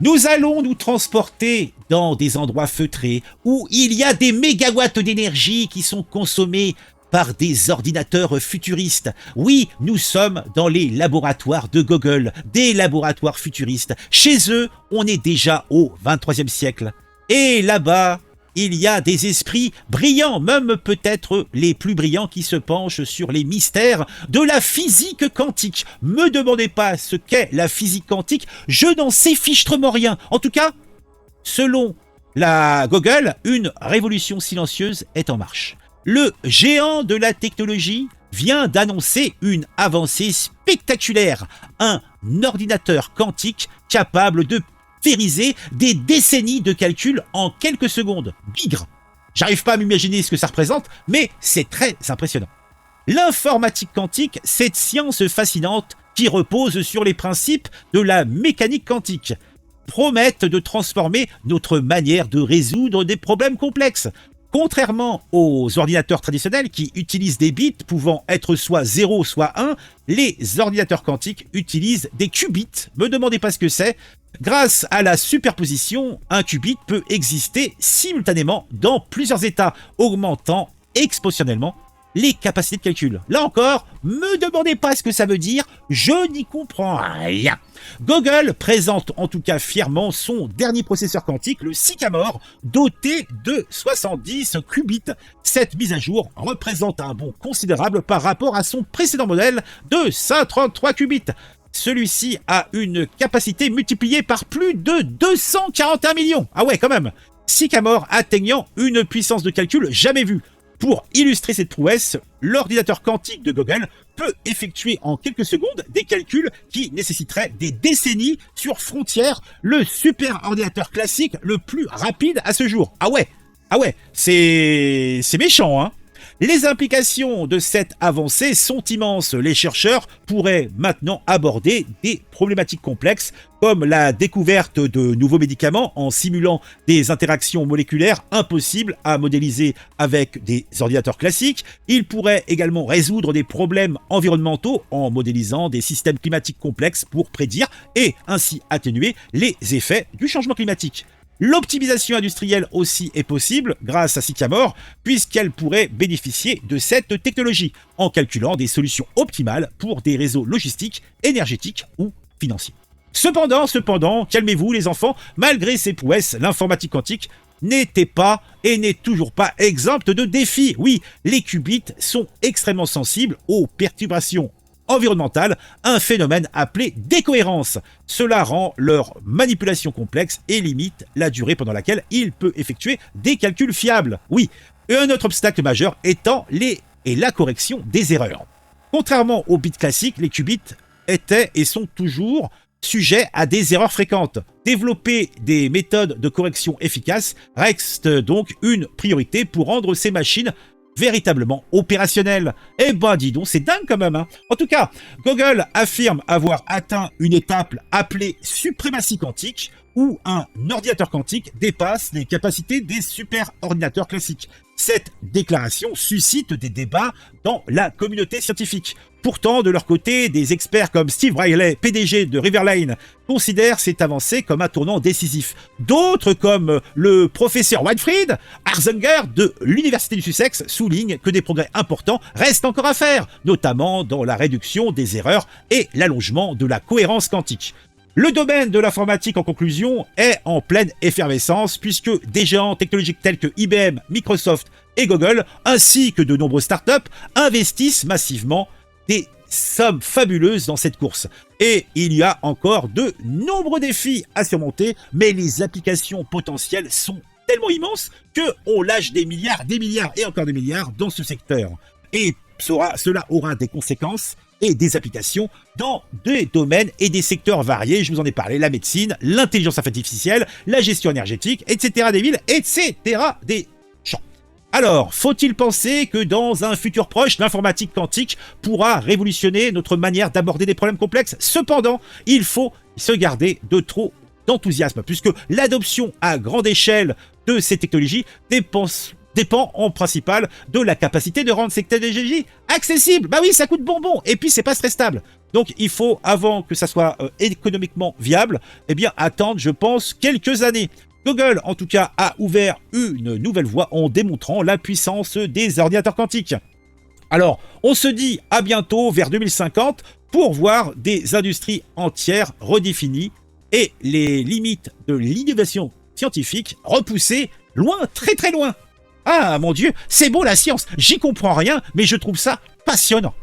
Nous allons nous transporter dans des endroits feutrés où il y a des mégawatts d'énergie qui sont consommés par des ordinateurs futuristes. Oui, nous sommes dans les laboratoires de Google, des laboratoires futuristes. Chez eux, on est déjà au 23e siècle. Et là-bas, il y a des esprits brillants, même peut-être les plus brillants, qui se penchent sur les mystères de la physique quantique. Me demandez pas ce qu'est la physique quantique, je n'en sais fichtrement rien. En tout cas, selon la Google, une révolution silencieuse est en marche. Le géant de la technologie vient d'annoncer une avancée spectaculaire, un ordinateur quantique capable de pulvériser des décennies de calculs en quelques secondes. Bigre. J'arrive pas à m'imaginer ce que ça représente, mais c'est très impressionnant. L'informatique quantique, cette science fascinante qui repose sur les principes de la mécanique quantique, promettent de transformer notre manière de résoudre des problèmes complexes. Contrairement aux ordinateurs traditionnels qui utilisent des bits pouvant être soit 0 soit 1, les ordinateurs quantiques utilisent des qubits. Me demandez pas ce que c'est. Grâce à la superposition, un qubit peut exister simultanément dans plusieurs états, augmentant exponentiellement les capacités de calcul. Là encore, me demandez pas ce que ça veut dire, je n'y comprends rien. Google présente en tout cas fièrement son dernier processeur quantique, le Sycamore, doté de 70 qubits. Cette mise à jour représente un bond considérable par rapport à son précédent modèle de 133 qubits. Celui-ci a une capacité multipliée par plus de 241 millions. Ah ouais, quand même. Sycamore atteignant une puissance de calcul jamais vue. Pour illustrer cette prouesse, l'ordinateur quantique de Google peut effectuer en quelques secondes des calculs qui nécessiteraient des décennies sur Frontier, le super ordinateur classique le plus rapide à ce jour. Ah ouais, c'est méchant, hein. Les implications de cette avancée sont immenses. Les chercheurs pourraient maintenant aborder des problématiques complexes comme la découverte de nouveaux médicaments en simulant des interactions moléculaires impossibles à modéliser avec des ordinateurs classiques. Ils pourraient également résoudre des problèmes environnementaux en modélisant des systèmes climatiques complexes pour prédire et ainsi atténuer les effets du changement climatique. L'optimisation industrielle aussi est possible grâce à Sycamore, puisqu'elle pourrait bénéficier de cette technologie en calculant des solutions optimales pour des réseaux logistiques, énergétiques ou financiers. Cependant, calmez-vous les enfants, malgré ces prouesses, l'informatique quantique n'était pas et n'est toujours pas exempte de défis. Oui, les qubits sont extrêmement sensibles aux perturbations environnementale, un phénomène appelé décohérence. Cela rend leur manipulation complexe et limite la durée pendant laquelle il peut effectuer des calculs fiables. Oui, et un autre obstacle majeur étant la correction des erreurs. Contrairement aux bits classiques, les qubits étaient et sont toujours sujets à des erreurs fréquentes. Développer des méthodes de correction efficaces reste donc une priorité pour rendre ces machines véritablement opérationnel. Eh ben dis donc, c'est dingue quand même, hein. En tout cas, Google affirme avoir atteint une étape appelée suprématie quantique, où un ordinateur quantique dépasse les capacités des super ordinateurs classiques. Cette déclaration suscite des débats dans la communauté scientifique. Pourtant, de leur côté, des experts comme Steve Riley, PDG de Riverlane, considèrent cette avancée comme un tournant décisif. D'autres, comme le professeur Winfried Harzinger de l'Université du Sussex, soulignent que des progrès importants restent encore à faire, notamment dans la réduction des erreurs et l'allongement de la cohérence quantique. Le domaine de l'informatique, en conclusion, est en pleine effervescence puisque des géants technologiques tels que IBM, Microsoft et Google, ainsi que de nombreuses startups, investissent massivement des sommes fabuleuses dans cette course. Et il y a encore de nombreux défis à surmonter, mais les applications potentielles sont tellement immenses qu'on lâche des milliards et encore des milliards dans ce secteur. Et cela aura des conséquences et des applications dans des domaines et des secteurs variés. Je vous en ai parlé, la médecine, l'intelligence artificielle, la gestion énergétique, etc. des villes, etc. des champs. Alors, faut-il penser que dans un futur proche, l'informatique quantique pourra révolutionner notre manière d'aborder des problèmes complexes? Cependant, il faut se garder de trop d'enthousiasme, puisque l'adoption à grande échelle de ces technologies dépend en principal de la capacité de rendre ces technologies accessibles. Bah oui, ça coûte bonbon, et puis c'est pas très stable. Donc il faut, avant que ça soit économiquement viable, eh bien attendre, je pense, quelques années. Google, en tout cas, a ouvert une nouvelle voie en démontrant la puissance des ordinateurs quantiques. Alors, on se dit à bientôt, vers 2050, pour voir des industries entières redéfinies et les limites de l'innovation scientifique repoussées loin, très très loin. Ah mon Dieu, c'est beau la science, j'y comprends rien, mais je trouve ça passionnant.